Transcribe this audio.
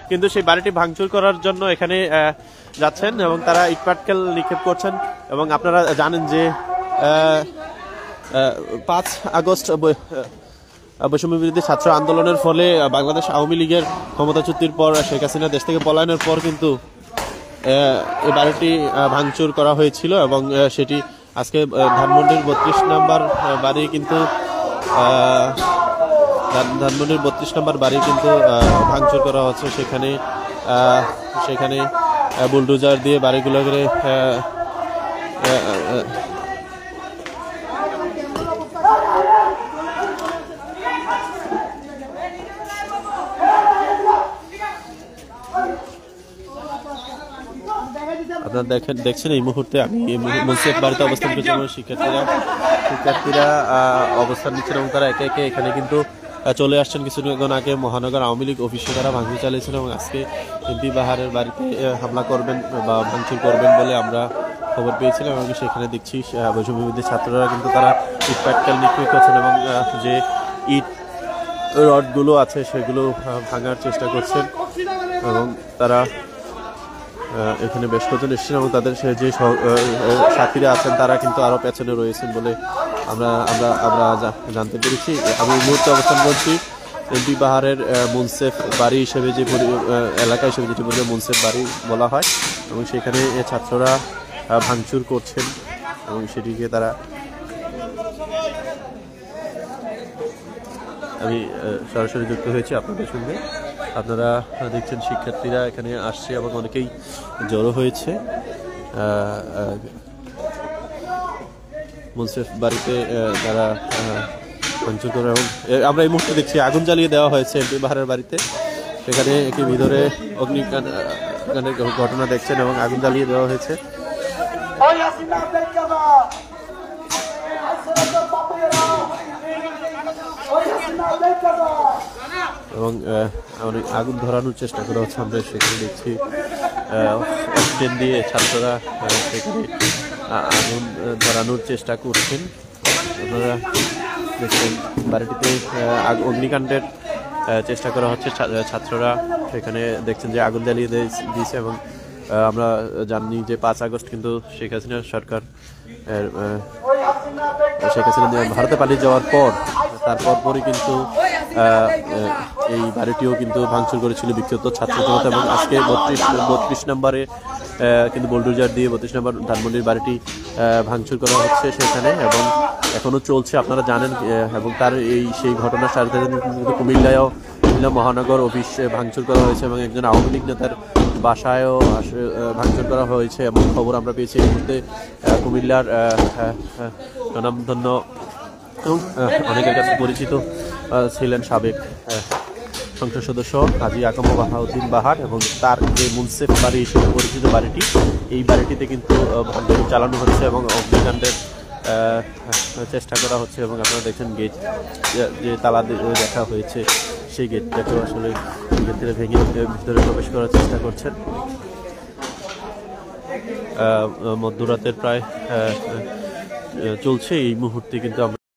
কিন্তু সেই বাড়িটি ভাঙচুর করার জন্য এখানে যাচ্ছেন এবং তারা ইটপাটকেল নিক্ষেপ করছেন। এবং আপনারা জানেন যে 5 আগস্ট বৈষম্য বিরোধী ছাত্র আন্দোলনের ফলে বাংলাদেশ আওয়ামী লীগের ক্ষমতাচ্যুতির পর শেখ হাসিনা দেশ থেকে পলায়নের পর কিন্তু এই বাড়িটি ভাঙচুর করা হয়েছিল এবং সেটি আজকে ধানমন্ডির 32 নম্বর বাড়ি কিন্তু ধানমন্ডির 32 নম্বর বাড়ি কিন্তু ভাঙচুর করা হচ্ছে। সেখানে বুলডোজার দিয়ে বাড়িগুলোকে আপনারা দেখছেন এই মুহূর্তে আমি মুন্সিফ বাড়িতে অবস্থান করছি এবং শিক্ষার্থীরা অবস্থান নিচ্ছেন এবং তারা একে একে এখানে কিন্তু চলে আসছেন। কিছুক্ষণ আগে মহানগর আওয়ামী লীগ অফিসে তারা ভাঙচুর চালিয়েছিল এবং আজকে এমপি বাহারের বাড়িতে হামলা করবেন বা ভাঙচুর করবেন বলে আমরা খবর পেয়েছিলাম এবং সেখানে দেখছি বৈষম্য বিরোধী ছাত্ররা কিন্তু তারা ইটপাটকেল নিক্ষেপ করছেন এবং যে ইট রডগুলো আছে সেগুলো ভাঙার চেষ্টা করছেন এবং তারা এখানে বেশ কজন এসেছেন এবং তাদের যে সাথীরা আছেন তারা কিন্তু আরো পেছনে রয়েছেন বলে আমরা জানতে পেরেছি। আমি এই মুহূর্তে অবস্থান করছি এমপি বাহারের মুন্সেফ বাড়ি হিসেবে যে এলাকা হিসেবে যেটি বলে মুন্সেফ বাড়ি বলা হয় এবং সেখানে ছাত্ররা ভাঙচুর করছেন এবং সেটিকে তারা আমি সরাসরি যুক্ত হয়েছি আপনাদের সঙ্গে। আপনারা দেখছেন শিক্ষার্থীরা এখানে আসছে এবং অনেকেই জড়ো হয়েছে মুন্সিফ বাড়িতে তারা ভাঙচুর করে এবং আমরা এই মুহূর্তে দেখছি আগুন জ্বালিয়ে দেওয়া হয়েছে এমপি বাহারের বাড়িতে। সেখানে একটি ভিতরে অগ্নিকাণ্ডের ঘটনা দেখছেন এবং আগুন জ্বালিয়ে দেওয়া হয়েছে। এবং অনেক আগুন ধরানোর চেষ্টা করা হচ্ছে। আমরা সেখানে দেখছি অক্সিজেন দিয়ে ছাত্ররা সেখানে আগুন ধরানোর চেষ্টা করছেন। আপনারা দেখছেন বাড়িটিতে অগ্নিকাণ্ডের চেষ্টা করা হচ্ছে। ছাত্ররা সেখানে দেখছেন যে আগুন জ্বালিয়ে দিয়েছে এবং আমরা জানি যে 5 আগস্ট কিন্তু শেখ হাসিনা সরকার ভারতে পালিয়ে যাওয়ার পর তারপরই কিন্তু এই বাড়িটিও কিন্তু ভাঙচুর করেছিল বিক্ষুব্ধ ছাত্র জনতা এবং আজকে 32 নম্বরে কিন্তু বুলডোজার দিয়ে 32 নম্বর ধানমন্ডির বাড়িটি ভাঙচুর করা হচ্ছে সেখানে এবং এখনো চলছে আপনারা জানেন। এবং তার সেই ঘটনার সাথে কুমিল্লা মহানগর অফিস ভাঙচুর করা হয়েছে এবং একজন আওয়ামী লীগ নেতার বাসায়ও ভাঙচুর করা হয়েছে এবং খবর আমরা পেয়েছি এই মুহূর্তে কুমিল্লার স্বনামধন্য এবং অনেকের কাছে পরিচিত ছিলেন সাবেক সংসদ সদস্য কাজী আকাম বাহাউদ্দিন বাহার এবং তার যে মুন্সিফ বাড়ি হিসেবে পরিচিত বাড়িটি, এই বাড়িটিতে কিন্তু ভাঙচুর চালানো হচ্ছে এবং অগ্নিকাণ্ডের চেষ্টা করা হচ্ছে এবং আপনারা দেখছেন গেট যে তালা দেখা হয়েছে সেই গেটটাকেও আসলে ভিতরে ভেঙে ভিতরে প্রবেশ করার চেষ্টা করছেন। মধ্যরাতের প্রায় চলছে এই মুহূর্তে কিন্তু আমরা